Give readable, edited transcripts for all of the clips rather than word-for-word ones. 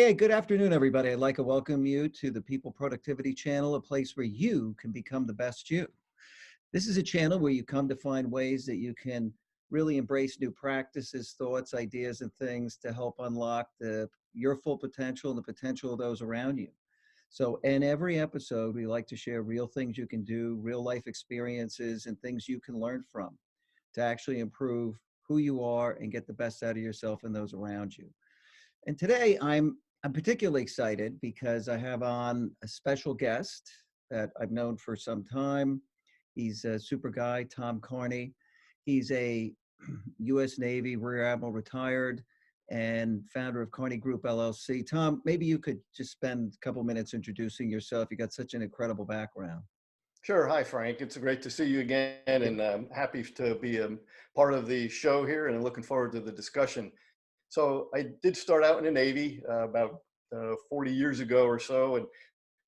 Hey, good afternoon, everybody. I'd like to welcome you to the People Productivity Channel, a place where you can become the best you. This is a channel where you come to find ways that you can really embrace new practices, thoughts, ideas, and things to help unlock your full potential and the potential of those around you. So, in every episode, we like to share real things you can do, real life experiences, and things you can learn from to actually improve who you are and get the best out of yourself and those around you. And today I'm particularly excited because I have on a special guest that I've known for some time. He's a super guy, Tom Kearney. He's a U.S. Navy Rear Admiral retired and founder of Kearney Group LLC. Tom, maybe you could just spend a couple minutes introducing yourself. You got such an incredible background. Sure. Hi, Frank. It's great to see you again, and happy to be a part of the show here, and looking forward to the discussion. So I did start out in the Navy about 40 years ago or so, and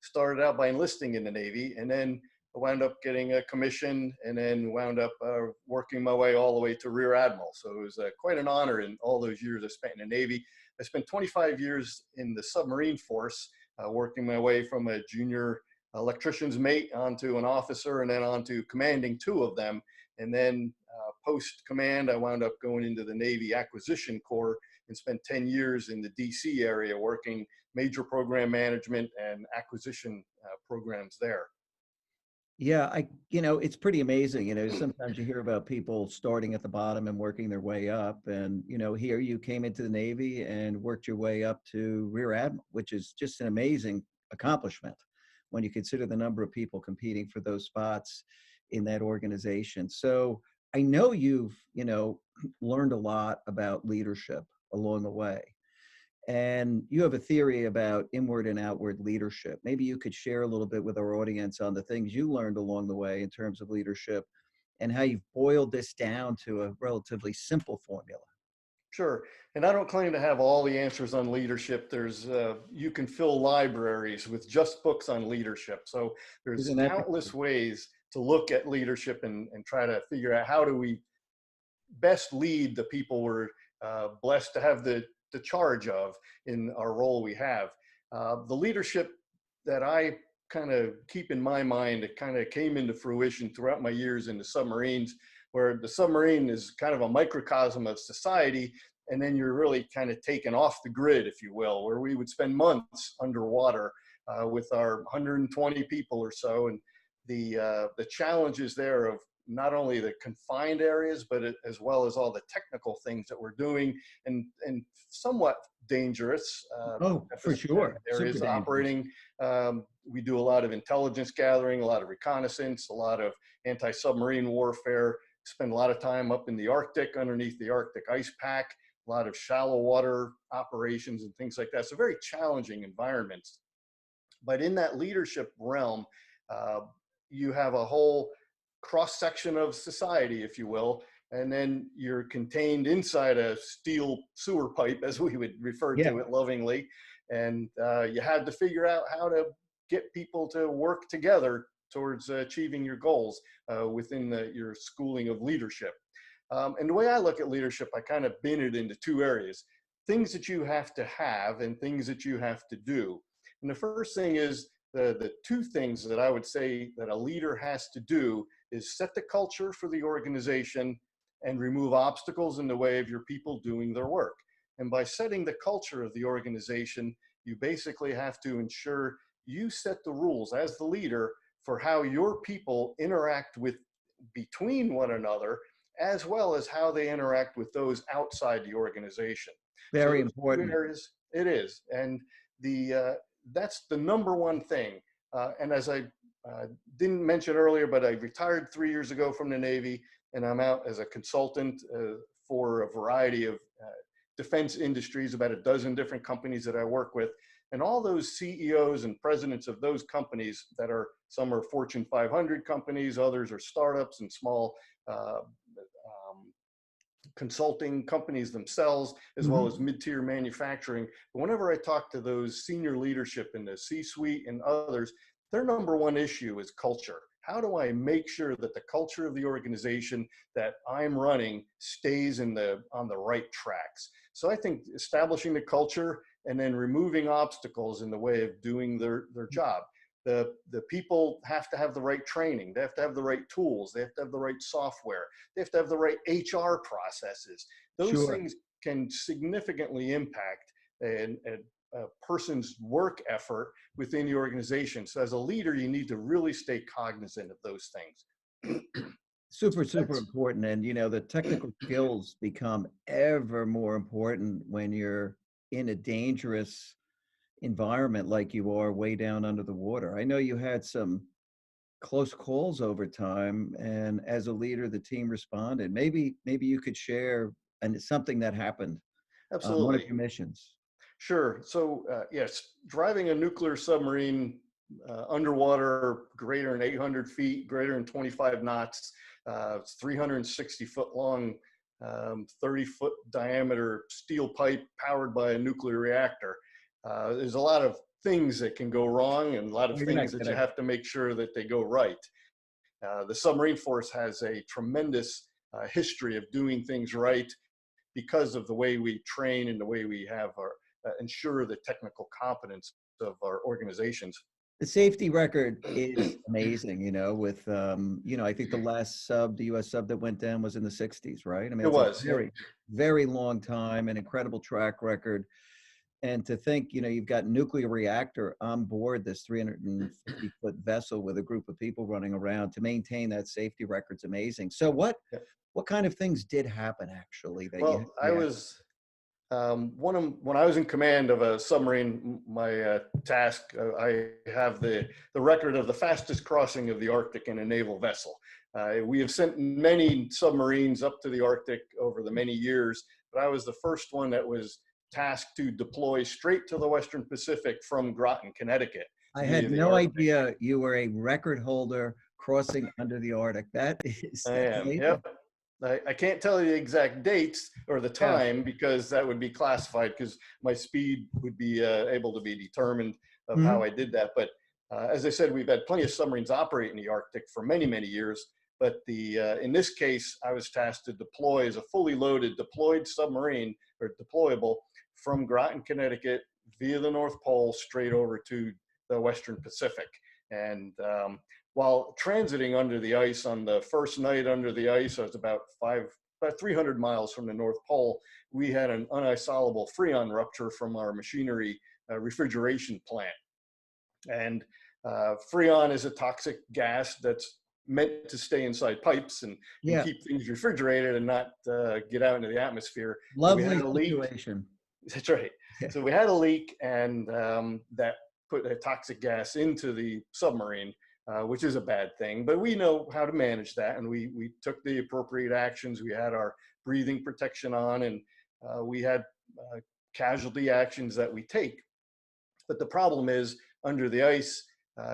started out by enlisting in the Navy, and then I wound up getting a commission, and then wound up working my way all the way to Rear Admiral. So it was quite an honor in all those years I spent in the Navy. I spent 25 years in the submarine force, working my way from a junior electrician's mate onto an officer, and then onto commanding two of them. And then post command, I wound up going into the Navy Acquisition Corps and spent 10 years in the DC area working major program management and acquisition programs there. Yeah, it's pretty amazing. Sometimes you hear about people starting at the bottom and working their way up. And, here you came into the Navy and worked your way up to Rear Admiral, which is just an amazing accomplishment when you consider the number of people competing for those spots in that organization. So I know you've, learned a lot about leadership along the way. And you have a theory about inward and outward leadership. Maybe you could share a little bit with our audience on the things you learned along the way in terms of leadership and how you've boiled this down to a relatively simple formula. Sure. And I don't claim to have all the answers on leadership. You can fill libraries with just books on leadership. So there's Isn't that the countless ways to look at leadership and try to figure out how do we best lead the people we're blessed to have the charge of in our role we have. The leadership that I kind of keep in my mind, it kind of came into fruition throughout my years in the submarines, where the submarine is kind of a microcosm of society. And then you're really kind of taken off the grid, if you will, where we would spend months underwater with our 120 people or so. And the challenges there of not only the confined areas, but as well as all the technical things that we're doing, and somewhat dangerous Oh, for sure. Super areas dangerous. operating. We do a lot of intelligence gathering, a lot of reconnaissance, a lot of anti-submarine warfare. Spend a lot of time up in the Arctic, underneath the Arctic ice pack, a lot of shallow water operations and things like that. So very challenging environments. But in that leadership realm, you have a whole cross section of society, if you will, and then you're contained inside a steel sewer pipe, as we would refer Yeah. to it lovingly. And you had to figure out how to get people to work together towards achieving your goals within your schooling of leadership. And the way I look at leadership, I kind of bin it into two areas: things that you have to have and things that you have to do. And the first thing is the two things that I would say that a leader has to do is set the culture for the organization and remove obstacles in the way of your people doing their work. And by setting the culture of the organization, you basically have to ensure you set the rules as the leader for how your people interact with between one another, as well as how they interact with those outside the organization. So Very those two important. areas, it is. And that's the number one thing. And as I didn't mention earlier, but I retired 3 years ago from the Navy, and I'm out as a consultant for a variety of defense industries, about a dozen different companies that I work with. And all those CEOs and presidents of those companies that are, some are Fortune 500 companies, others are startups and small consulting companies themselves, as well Mhm. as mid-tier manufacturing. But whenever I talk to those senior leadership in the C-suite and others, their number one issue is culture. How do I make sure that the culture of the organization that I'm running stays on the right tracks? So I think establishing the culture and then removing obstacles in the way of doing their job. The people have to have the right training. They have to have the right tools. They have to have the right software. They have to have the right HR processes. Those Sure. things can significantly impact a person's work effort within the organization. So as a leader, you need to really stay cognizant of those things. Super, super That's important. And, the technical skills become ever more important when you're in a dangerous environment like you are way down under the water. I know you had some close calls over time, and as a leader, the team responded. Maybe you could share and something that happened on one of absolutely. your missions. Sure. So, yes, driving a nuclear submarine underwater greater than 800 feet, greater than 25 knots, it's 360-foot long, 30-foot diameter steel pipe powered by a nuclear reactor. There's a lot of things that can go wrong and a lot Oh, of you're not things that you kidding. have to make sure that they go right. The submarine force has a tremendous history of doing things right because of the way we train and the way we have our ensure the technical competence of our organizations. The safety record is amazing, with, I think the last the US sub that went down was in the 60s, right? I mean, It it's a was, yep. very, very long time, an incredible track record. And to think, you've got nuclear reactor on board this 350-foot vessel with a group of people running around to maintain that safety record's amazing. So Yep. what kind of things did happen actually that you had Well, to I react? was when I was in command of a submarine, my task, I have the record of the fastest crossing of the Arctic in a naval vessel. We have sent many submarines up to the Arctic over the many years, but I was the first one that was tasked to deploy straight to the Western Pacific from Groton, Connecticut, I via had the no Arctic. idea you were a record holder crossing under the Arctic. I That's am, amazing. yep. I can't tell you the exact dates or the Yeah. time because that would be classified because my speed would be able to be determined of how Mhm. I did that. But as I said, we've had plenty of submarines operate in the Arctic for many, many years. But in this case, I was tasked to deploy as a fully loaded deployed submarine or deployable from Groton, Connecticut via the North Pole straight over to the Western Pacific. And while transiting under the ice on the first night under the ice, I was about 300 miles from the North Pole. We had an unisolable freon rupture from our machinery refrigeration plant. And freon is a toxic gas that's meant to stay inside pipes and Yeah. keep things refrigerated and not get out into the atmosphere. But we Lovely had a leak. situation. That's right. Yeah. So we had a leak, and that put a toxic gas into the submarine, which is a bad thing. But we know how to manage that, and we took the appropriate actions. We had our breathing protection on, and we had casualty actions that we take. But the problem is, under the ice,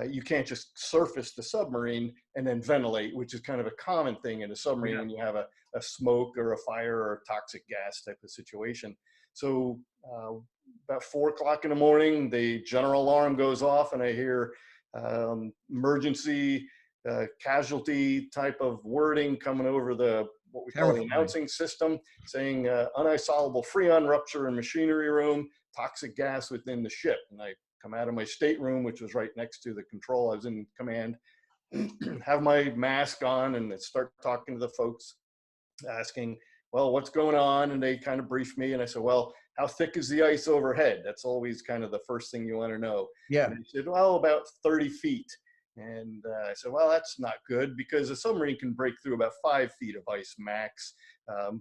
you can't just surface the submarine and then ventilate, which is kind of a common thing in a submarine Yeah. when you have a smoke or a fire or a toxic gas type of situation. So about 4 o'clock in the morning, the general alarm goes off, and I hear emergency casualty type of wording coming over the what we call the Terrifying. announcing system, saying unisolable freon rupture in machinery room, toxic gas within the ship. And I come out of my stateroom, which was right next to the control. I was in command, have my mask on, and start talking to the folks, asking, well, what's going on? And they kind of briefed me. And I said, well, how thick is the ice overhead? That's always kind of the first thing you want to know. Yeah. And they said, well, about 30 feet. And I said, well, that's not good because a submarine can break through about 5 feet of ice max,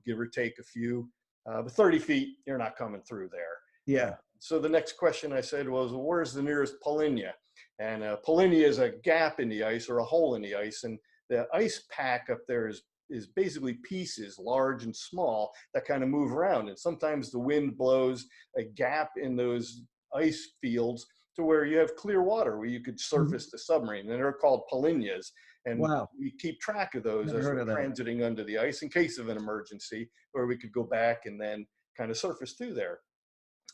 give or take a few. But 30 feet, you're not coming through there. Yeah. So the next question I said was, well, where's the nearest Polinia? And Polinia is a gap in the ice or a hole in the ice. And the ice pack up there is basically pieces, large and small, that kind of move around. And sometimes the wind blows a gap in those ice fields to where you have clear water where you could Mhm. surface the submarine. And they're called Polinias. And Wow. we keep track of those Never as heard we're of that. transiting under the ice in case of an emergency, where we could go back and then kind of surface through there.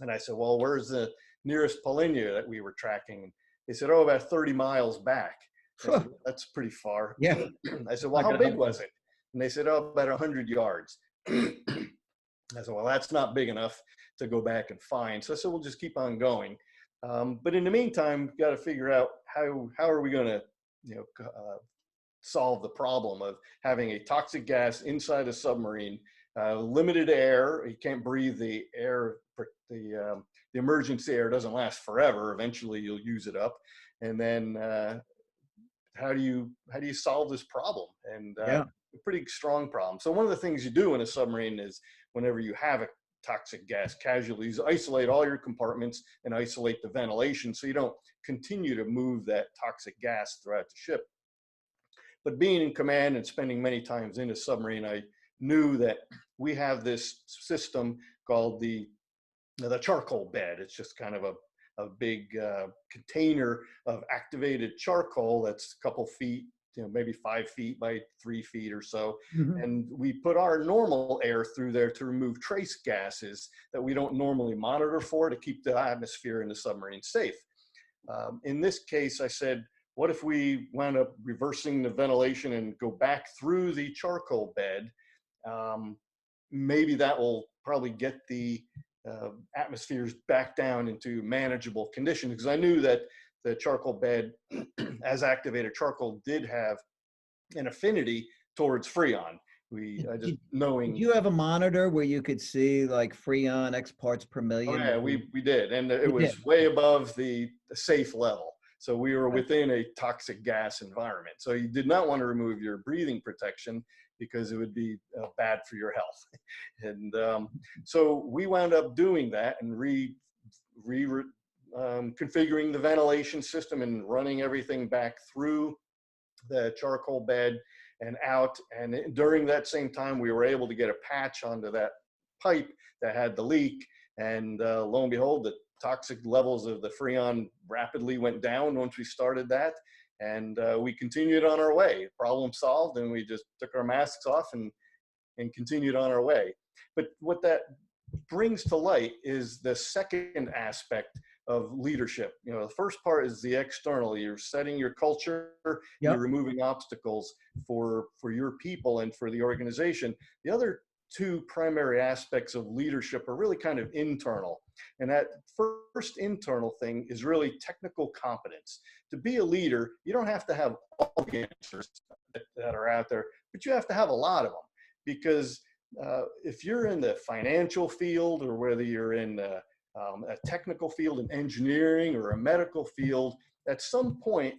And I said, well, where's the nearest Polinia that we were tracking? They said, oh, about 30 miles back. I said, Phew. well, that's pretty far. Yeah. I said, well, Not how gonna big help you. was it? And they said, oh, about 100 yards. I said, well, that's not big enough to go back and find. So I said, we'll just keep on going. But in the meantime, we've got to figure out how are we going to, solve the problem of having a toxic gas inside a submarine, limited air. You can't breathe the air. The emergency air doesn't last forever. Eventually, you'll use it up. And then how do you solve this problem? And Yeah. a pretty strong problem. So one of the things you do in a submarine is whenever you have a toxic gas casualties, isolate all your compartments and isolate the ventilation so you don't continue to move that toxic gas throughout the ship. But being in command and spending many times in a submarine, I knew that we have this system called the charcoal bed. It's just kind of a big container of activated charcoal that's a couple feet, maybe 5 feet by 3 feet or so. Mhm. And we put our normal air through there to remove trace gases that we don't normally monitor for to keep the atmosphere in the submarine safe. In this case, I said, what if we wound up reversing the ventilation and go back through the charcoal bed? Um, Maybe that will probably get the atmospheres back down into manageable conditions, because I knew that the charcoal bed, as activated charcoal, did have an affinity towards freon. We Did, just did, did knowing. you have a monitor where you could see like Freon X parts per Oh million? yeah, we did, and it You did. was way above the safe level. So we were Right. within a toxic gas environment. So you did not want to remove your breathing protection because it would be bad for your health. And so we wound up doing that and configuring the ventilation system and running everything back through the charcoal bed and out. And during that same time, we were able to get a patch onto that pipe that had the leak. And lo and behold, the toxic levels of the freon rapidly went down once we started that. And we continued on our way. Problem solved, and we just took our masks off and continued on our way. But what that brings to light is the second aspect of leadership. The first part is the external. You're setting your culture and you're Yep. removing obstacles for your people and for the organization. The other two primary aspects of leadership are really kind of internal. And that first internal thing is really technical competence. To be a leader, you don't have to have all the answers that are out there, but you have to have a lot of them, because if you're in the financial field, or whether you're in a technical field in engineering or a medical field, at some point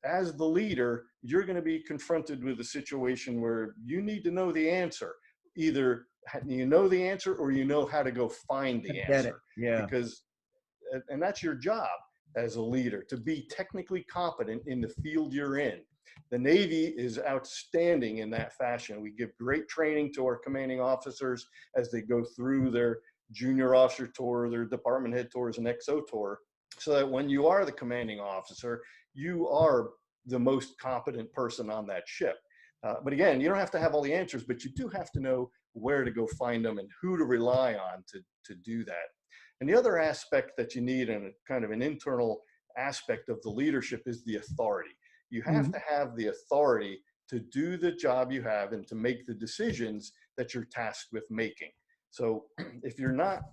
as the leader, you're going to be confronted with a situation where you need to know the answer. Either you know the answer or you know how to go find I the get it. answer, Yeah. because and that's your job as a leader, to be technically competent in the field you're in. The Navy is outstanding in that fashion. We give great training to our commanding officers as they go through their junior officer tour, their department head tours, and XO tour, so that when you are the commanding officer, you are the most competent person on that ship. But again, you don't have to have all the answers, but you do have to know where to go find them and who to rely on to do that. And the other aspect that you need, in a kind of an internal aspect of the leadership, is the authority. You have Mhm. to have the authority to do the job you have and to make the decisions that you're tasked with making. So if you're not,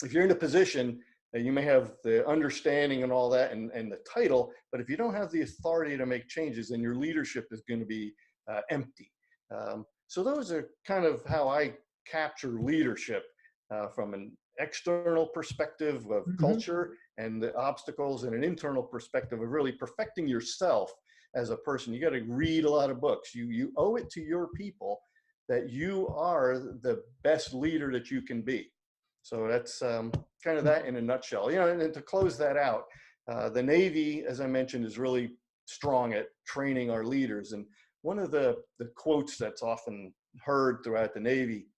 if you're in a position that you may have the understanding and all that and the title, but if you don't have the authority to make changes, then your leadership is going to be empty. So those are kind of how I capture leadership, from an external perspective of Mhm. culture and the obstacles, and an internal perspective of really perfecting yourself as a person. You got to read a lot of books. You owe it to your people that you are the best leader that you can be. So that's kind of that in a nutshell. And to close that out, the Navy, as I mentioned, is really strong at training our leaders. And one of the quotes that's often heard throughout the Navy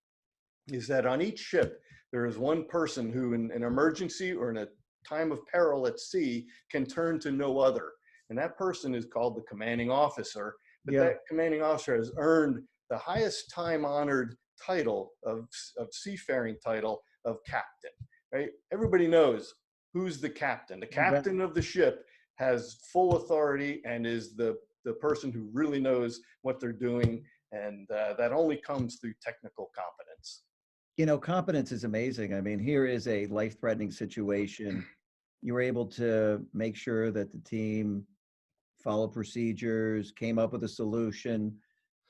is that on each ship, there is one person who, in an emergency or in a time of peril at sea, can turn to no other. And that person is called the commanding officer. But Yeah. that commanding officer has earned the highest time honored title of seafaring title of captain, right? Everybody knows who's the captain. The You bet. captain of the ship has full authority and is the person who really knows what they're doing. And that only comes through technical competence. You know, competence is amazing. I mean, here is a life-threatening situation. You were able to make sure that the team followed procedures, came up with a solution,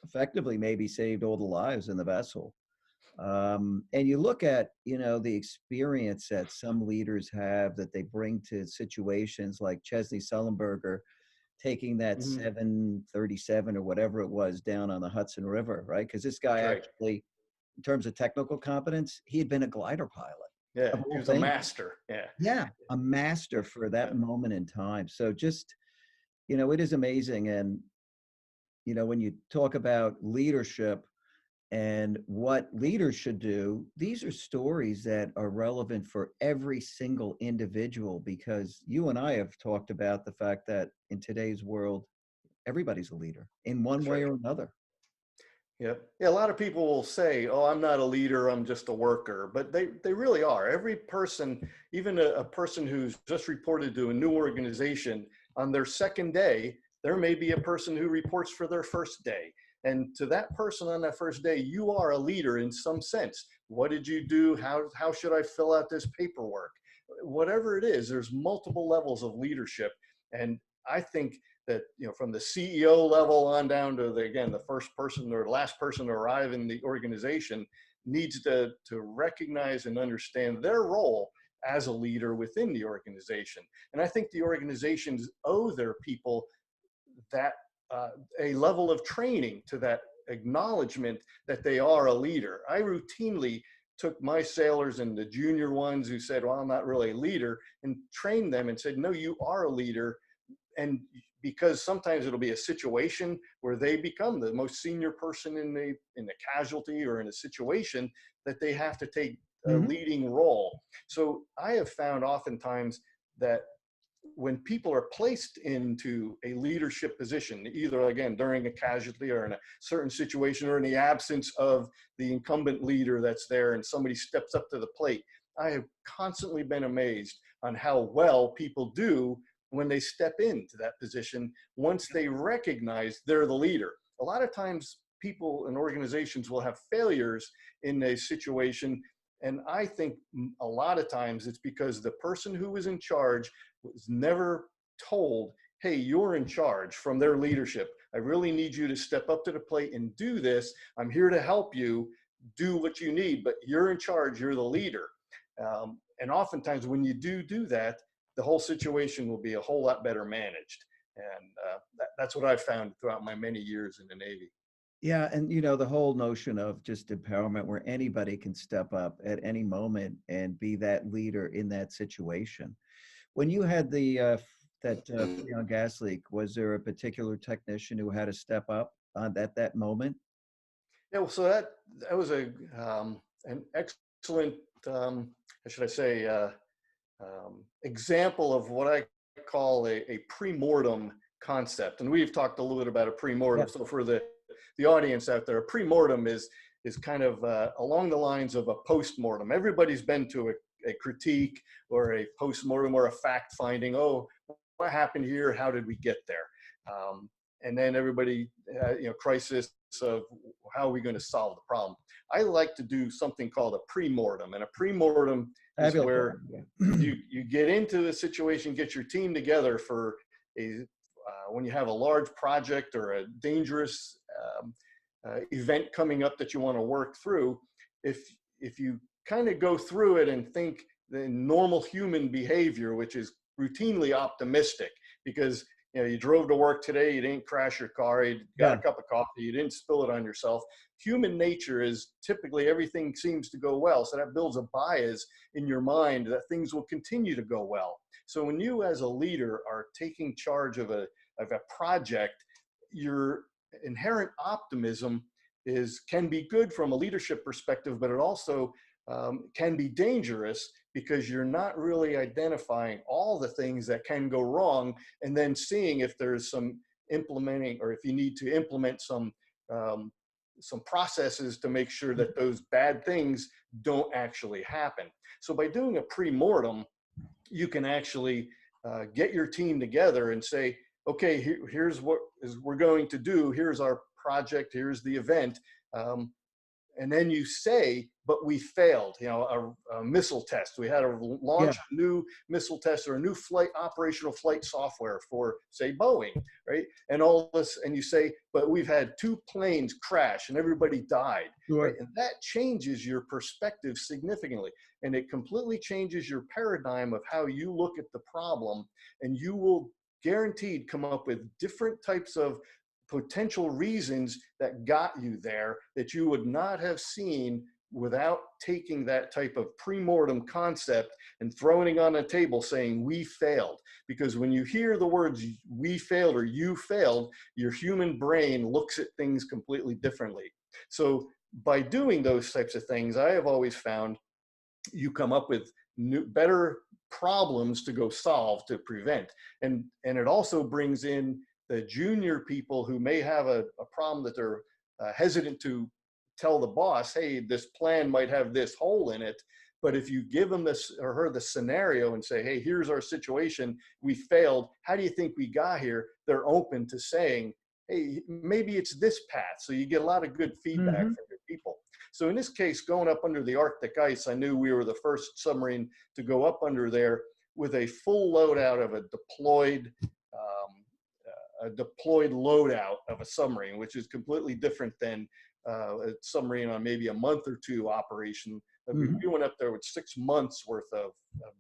effectively maybe saved all the lives in the vessel. And you look at, you know, the experience that some leaders have that they bring to situations like Chesney Sullenberger taking that Hmm. 737 or whatever it was down on the Hudson River, right? Because this guy That's right. actually, in terms of technical competence, he had been a glider pilot Yeah, of he all was a things. master. Yeah. Yeah, a master for Yeah. that moment in time. So just, you know, it is amazing. And, you know, when you talk about leadership and what leaders should do, these are stories that are relevant for every single individual because you and I have talked about the fact that in today's world, everybody's a leader in one That's way right. or another. Yeah. Yeah. A lot of people will say, "Oh, I'm not a leader. I'm just a worker," but they really are. Every person, even a person who's just reported to a new organization on their second day, there may be a person who reports for their first day. And to that person on that first day, you are a leader in some sense. What did you do? How should I fill out this paperwork? Whatever it is, there's multiple levels of leadership. And I think that, from the CEO level on down to the first person or the last person to arrive in the organization needs to recognize and understand their role as a leader within the organization. And I think the organizations owe their people that uh, a level of training, to that acknowledgement that they are a leader. I routinely took my sailors and the junior ones who said, "Well, I'm not really a leader," and trained them and said, "No, you are a leader." And because sometimes it'll be a situation where they become the most senior person in the casualty or in a situation that they have to take a Mhm. leading role. So I have found oftentimes that when people are placed into a leadership position, either again during a casualty or in a certain situation or in the absence of the incumbent leader that's there and somebody steps up to the plate, I have constantly been amazed on how well people do when they step into that position once they recognize they're the leader. A lot of times people and organizations will have failures in a situation, and I think a lot of times it's because the person who was in charge was never told, "Hey, you're in charge," from their leadership. "I really need you to step up to the plate and do this. I'm here to help you do what you need, but you're in charge. You're the leader." And oftentimes when you do that, the whole situation will be a whole lot better managed. And that's what I've found throughout my many years in the Navy. Yeah, and you know, the whole notion of just empowerment where anybody can step up at any moment and be that leader in that situation. When you had that freon gas leak, was there a particular technician who had to step up on that moment? Yeah, well, so that was an excellent, how should I say, example of what I call a pre-mortem concept. And we've talked a little bit about a Yeah. pre-mortem. So for the audience out there, a pre-mortem is kind of along the lines of a post-mortem. Everybody's been to a critique or a post-mortem or a fact finding. Oh, what happened here? How did we get there? And then everybody, crisis of how are we going to solve the problem. I like to do something called a pre-mortem, and a pre-mortem is Fabulous. where Yeah. you get into a situation, get your team together for a when you have a large project or a dangerous event coming up that you want to work through. If you kind of go through it and think the normal human behavior, which is routinely optimistic, because you drove to work today, you didn't crash your car, you got a Yeah. cup of coffee, you didn't spill it on yourself. Human nature is typically everything seems to go well, so that builds a bias in your mind that things will continue to go well. So when you as a leader are taking charge of a project, your inherent optimism can be good from a leadership perspective, but it also can be dangerous because you're not really identifying all the things that can go wrong and then seeing if there's some implementing, or if you need to implement um, some processes to make sure that those bad things don't actually happen. So by doing a pre-mortem, you can actually get your team together and say, "Okay, here's what we're going to do. Here's our project. Here's the event." Um, and then you say, but we failed, you know, a missile test. We had to Yeah. launch a new missile test or a new flight, operational flight software for, say, Boeing, right? And all this, and you say, but we've had 2 planes crash and everybody died, right? Sure. And that changes your perspective significantly. And it completely changes your paradigm of how you look at the problem. And you will guaranteed come up with different types of potential reasons that got you there that you would not have seen without taking that type of pre-mortem concept and throwing it on a table saying we failed. Because when you hear the words we failed or you failed, your human brain looks at things completely differently. So by doing those types of things, I have always found you come up with new, better problems to go solve to prevent. And it also brings in the junior people who may have a problem that they're hesitant to tell the boss, hey, this plan might have this hole in it. But if you give them this or her the scenario and say, hey, here's our situation, we failed, how do you think we got here? They're open to saying, hey, maybe it's this path. So you get a lot of good feedback Hmm. from your people. So in this case, going up under the Arctic ice, I knew we were the first submarine to go up under there with a full loadout of a deployed loadout of a submarine, which is completely different than a submarine on maybe a month or two operation. Hmm. We went up there with 6 months worth of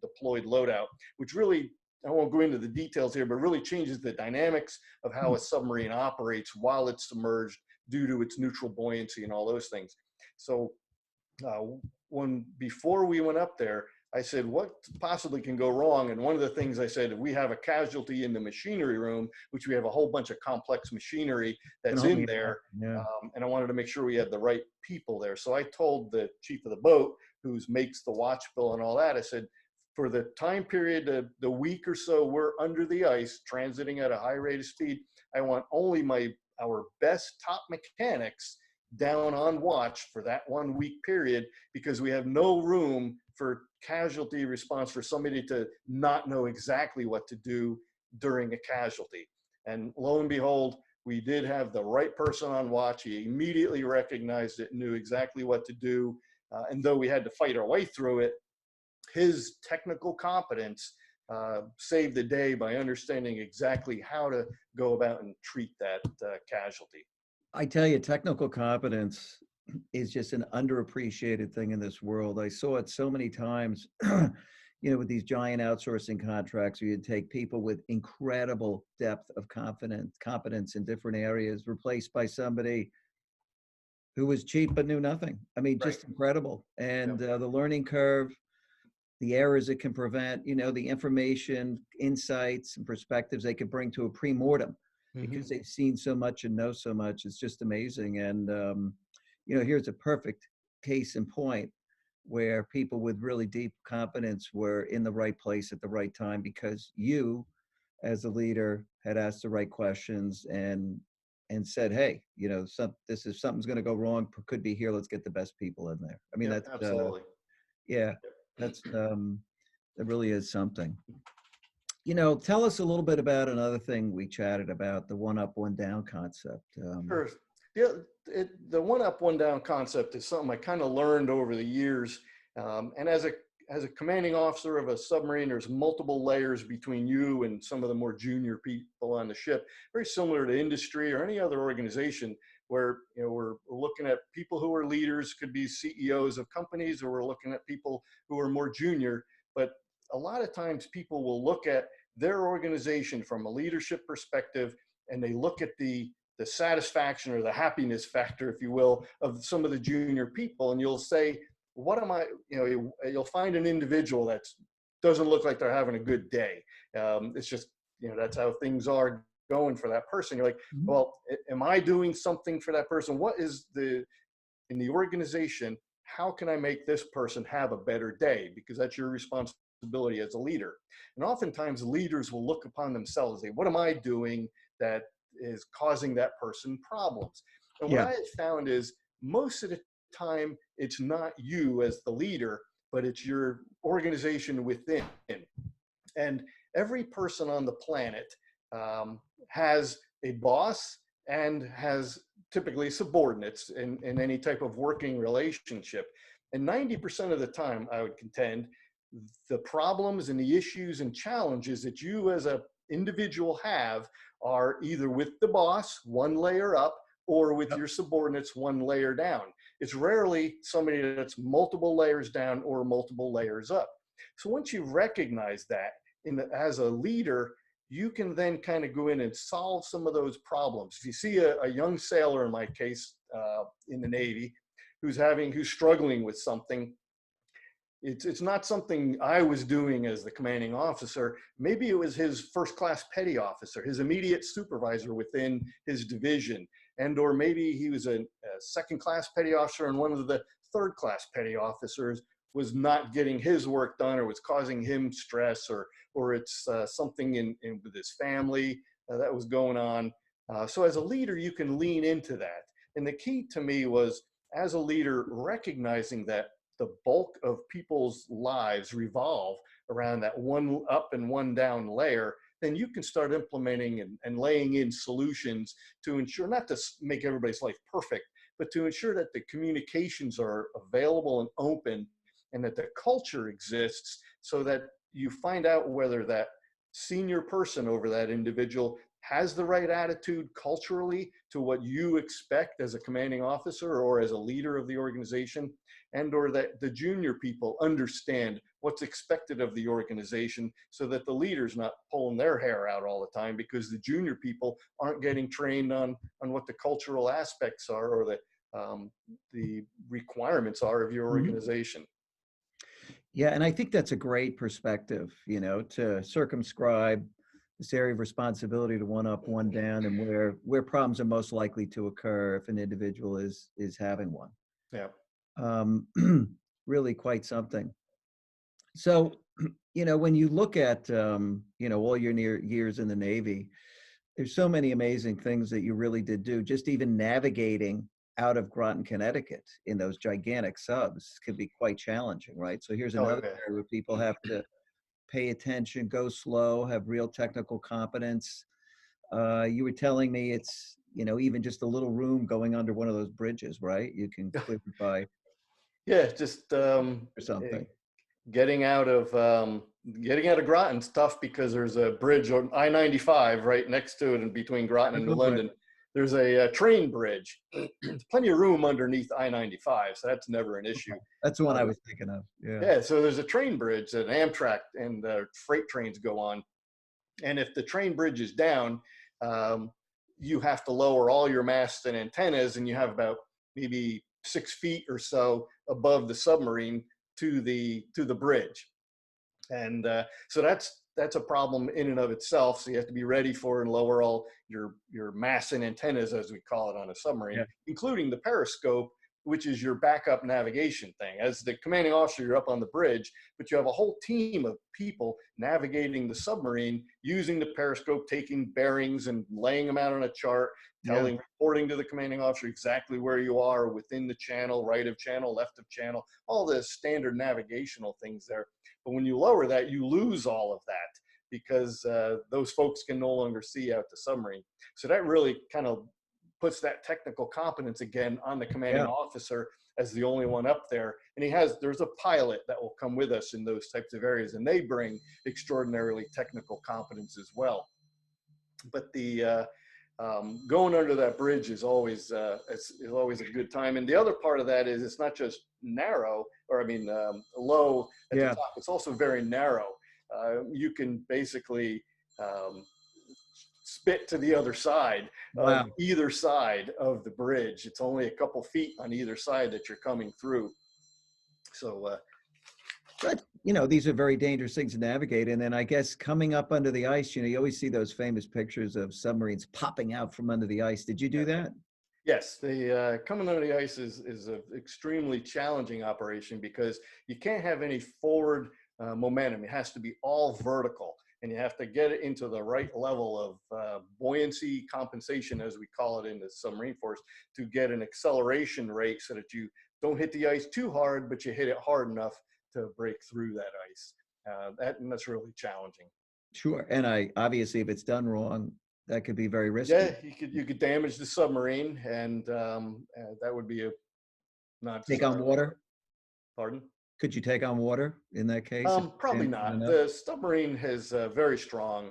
deployed loadout, which really, I won't go into the details here, but really changes the dynamics of how a submarine operates while it's submerged due to its neutral buoyancy and all those things. So uh, before we went up there, I said, what possibly can go wrong? And one of the things I said, we have a casualty in the machinery room, which we have a whole bunch of complex machinery Can that's only in imagine. there. Yeah. And I wanted to make sure we had the right people there. So I told the chief of the boat, who makes the watch bill and all that, I said, for the time period, the week or so we're under the ice, transiting at a high rate of speed, I want only our best top mechanics down on watch for that 1 week period, because we have no room for casualty response for somebody to not know exactly what to do during a casualty. And lo and behold, we did have the right person on watch. He immediately recognized it, knew exactly what to do. And though we had to fight our way through it, his technical competence saved the day by understanding exactly how to go about and treat that casualty. I tell you, technical competence is just an underappreciated thing in this world. I saw it so many times, with these giant outsourcing contracts where you take people with incredible depth of competence in different areas, replaced by somebody who was cheap but knew nothing. I mean, Right. just incredible. And Yep. the learning curve, the errors it can prevent, the information, insights, and perspectives they can bring to a pre-mortem Mm-hmm. because they've seen so much and know so much. It's just amazing. And, here's a perfect case in point where people with really deep competence were in the right place at the right time because you, as a leader, had asked the right questions and said, hey, this is something's going to go wrong, could be here. Let's get the best people in there. I mean, Yep. Absolutely. yeah, that's that really is something. Tell us a little bit about another thing we chatted about, the one up, one down concept. Sure. Yeah, the one up, one down concept is something I kind of learned over the years. And as a commanding officer of a submarine, there's multiple layers between you and some of the more junior people on the ship. Very similar to industry or any other organization where we're looking at people who are leaders, could be CEOs of companies, or we're looking at people who are more junior. But a lot of times people will look at their organization from a leadership perspective, and they look at the satisfaction or the happiness factor, if you will, of some of the junior people. And you'll say, what am I, you'll find an individual that doesn't look like they're having a good day. It's just, that's how things are going for that person. You're like, Mhm. well, am I doing something for that person? What is in the organization, how can I make this person have a better day? Because that's your responsibility as a leader. And oftentimes leaders will look upon themselves and say, what am I doing that is causing that person problems? And what Yeah, I have found is most of the time, it's not you as the leader, but it's your organization within. And every person on the planet has a boss and has typically subordinates in any type of working relationship. And 90% of the time, I would contend, the problems and the issues and challenges that you as a individual have are either with the boss, one layer up, or with Yep. your subordinates, one layer down. It's rarely somebody that's multiple layers down or multiple layers up. So once you recognize that as a leader, you can then kind of go in and solve some of those problems. If you see a young sailor, in my case, in the Navy, who's struggling with something, it's not something I was doing as the commanding officer. Maybe it was his first class petty officer, his immediate supervisor within his division, and or maybe he was a second class petty officer and one of the third class petty officers was not getting his work done or was causing him stress, or it's something with his family that was going on. So as a leader, you can lean into that. And the key to me was, as a leader, recognizing that the bulk of people's lives revolve around that one up and one down layer, then you can start implementing and laying in solutions to ensure, not to make everybody's life perfect, but to ensure that the communications are available and open, and that the culture exists so that you find out whether that senior person over that individual has the right attitude culturally to what you expect as a commanding officer or as a leader of the organization, and or that the junior people understand what's expected of the organization, so that the leader's not pulling their hair out all the time because the junior people aren't getting trained on what the cultural aspects are, or the requirements are of your Mhm. organization. Yeah, and I think that's a great perspective, to circumscribe this area of responsibility to one up, one down, and where problems are most likely to occur if an individual is having one. Yeah. Um, Really quite something. So, when you look at all your years in the Navy, there's so many amazing things that you really did do. Just even navigating out of Groton, Connecticut in those gigantic subs can be quite challenging, right? So here's Oh another yeah. area where people have to pay attention, go slow, have real technical competence. You were telling me it's, even just a little room going under one of those bridges, right? You can clear it by Yeah, just or eh, something. getting out of Groton's tough because there's a bridge on I-95 right next to it, and between Groton and New Oh boy. London, there's a train bridge. There's plenty of room underneath I-95, so that's never an issue. That's the one I Um, was thinking of. Yeah. yeah, so there's a train bridge that Amtrak and freight trains go on, and if the train bridge is down, um, you have to lower all your masts and antennas, and you have about maybe 6 feet or so above the submarine to the bridge. And so that's a problem in and of itself. So you have to be ready for and lower all your masts and antennas, as we call it on a submarine, Yeah. including the periscope, which is your backup navigation thing. As the commanding officer, you're up on the bridge, but you have a whole team of people navigating the submarine using the periscope, taking bearings and laying them out on a chart, Yeah. reporting to the commanding officer exactly where you are within the channel, right of channel, left of channel, all the standard navigational things there. But when you lower that, you lose all of that because those folks can no longer see out the submarine. So that really kind of puts that technical competence again on the commanding Yeah. officer as the only one up there. And there's a pilot that will come with us in those types of areas, and they bring extraordinarily technical competence as well. But the going under that bridge is always is always a good time. And the other part of that is it's not just narrow, or I mean low at the Yeah. top. It's also very narrow. You can basically um, spit to the other side of Wow. either side of the bridge. It's only a couple feet on either side that you're coming through. So But, these are very dangerous things to navigate. And then I guess coming up under the ice, you always see those famous pictures of submarines popping out from under the ice. Did you do that? yes, the coming under the ice is an extremely challenging operation because you can't have any forward momentum. It has to be all vertical, and you have to get it into the right level of buoyancy compensation, as we call it in the submarine force, to get an acceleration rate so that you don't hit the ice too hard, but you hit it hard enough to break through that ice. And that's really challenging. Sure. And I obviously, if it's done wrong, That could be very Yeah, risky. you could damage the submarine, and that would be a not Take on desirable. water? Pardon? Could you take on water in that case if you Probably damaged it not. enough? The submarine has very strong.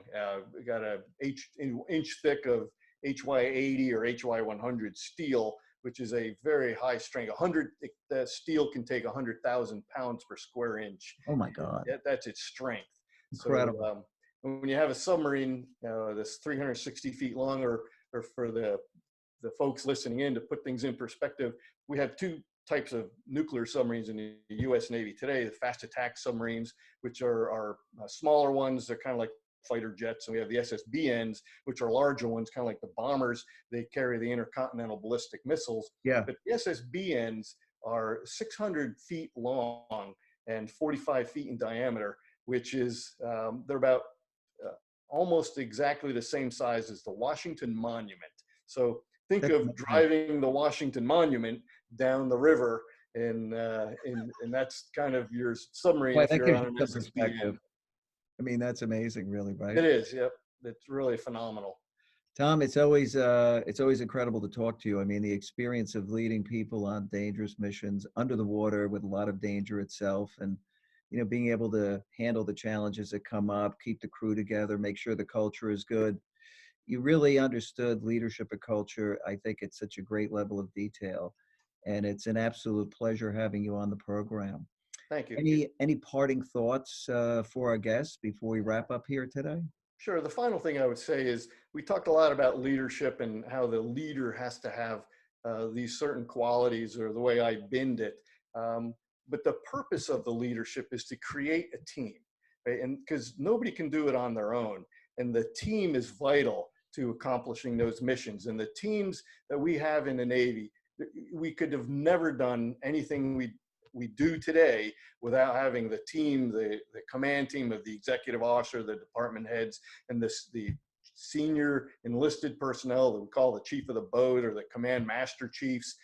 We got a inch thick of HY80 or HY100 steel, which is a very high strength. 100 the steel can take 100,000 pounds per square inch. Oh my God. That's its strength. So Incredible. when you have a submarine that's 360 feet long, or for the folks listening in, to put things in perspective, we have two types of nuclear submarines in the U.S. Navy today: the fast attack submarines, which are smaller ones. They're kind of like fighter jets, and we have the SSBNs, which are larger ones, kind of like the bombers. They carry the intercontinental ballistic missiles. Yeah. But the SSBNs are 600 feet long and 45 feet in diameter, which is they're about uh, almost exactly the same size as the Washington Monument. So think That's of amazing. driving the Washington Monument down the river, and that's kind of your submarine Boy, if that you're gives on you an some perspective. SSBN. I mean, that's amazing, really, right? It is, yep. It's really phenomenal. Tom, it's always incredible to talk to you. I mean, the experience of leading people on dangerous missions under the water with a lot of danger itself, and being able to handle the challenges that come up, keep the crew together, make sure the culture is good. You really understood leadership and culture. I think it's such a great level of detail, and it's an absolute pleasure having you on the program. Thank you. Any parting thoughts for our guests before we wrap up here today? Sure. The final thing I would say is we talked a lot about leadership and how the leader has to have these certain qualities, or the way I bend it. Um, but the purpose of the leadership is to create a team, right? And because nobody can do it on their own, and the team is vital to accomplishing those missions. And the teams that we have in the Navy, we could have never done anything we do today without having the team, the command team of the executive officer, the department heads, and the senior enlisted personnel that we call the chief of the boat, or the command master chiefs,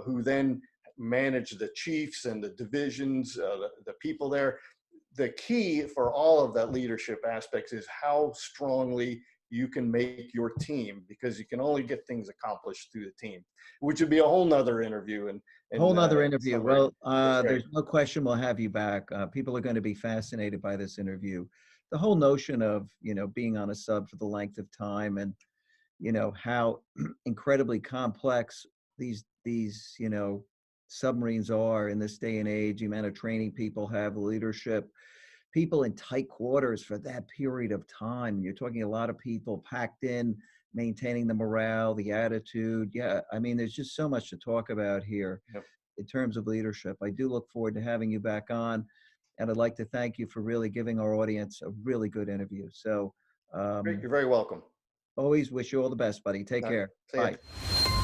who then manage the chiefs and the divisions, the people there. The key for all of that leadership aspects is how strongly you can make your team, because you can only get things accomplished through the team, which would be a whole nother interview. And Whole nother in interview. summary, Well, that's right. there's no question we'll have you back. People are going to be fascinated by this interview. The whole notion of, being on a sub for the length of time, and, how incredibly complex these, submarines are in this day and age, the amount of training people have, the leadership, people in tight quarters for that period of time. You're talking a lot of people packed in, maintaining the morale, the attitude. Yeah, I mean, there's just so much to talk about here Yep. in terms of leadership. I do look forward to having you back on, and I'd like to thank you for really giving our audience a really good interview. So, Great. um, You're very welcome. always wish you all the best, buddy. Take All right. care. See ya. Bye.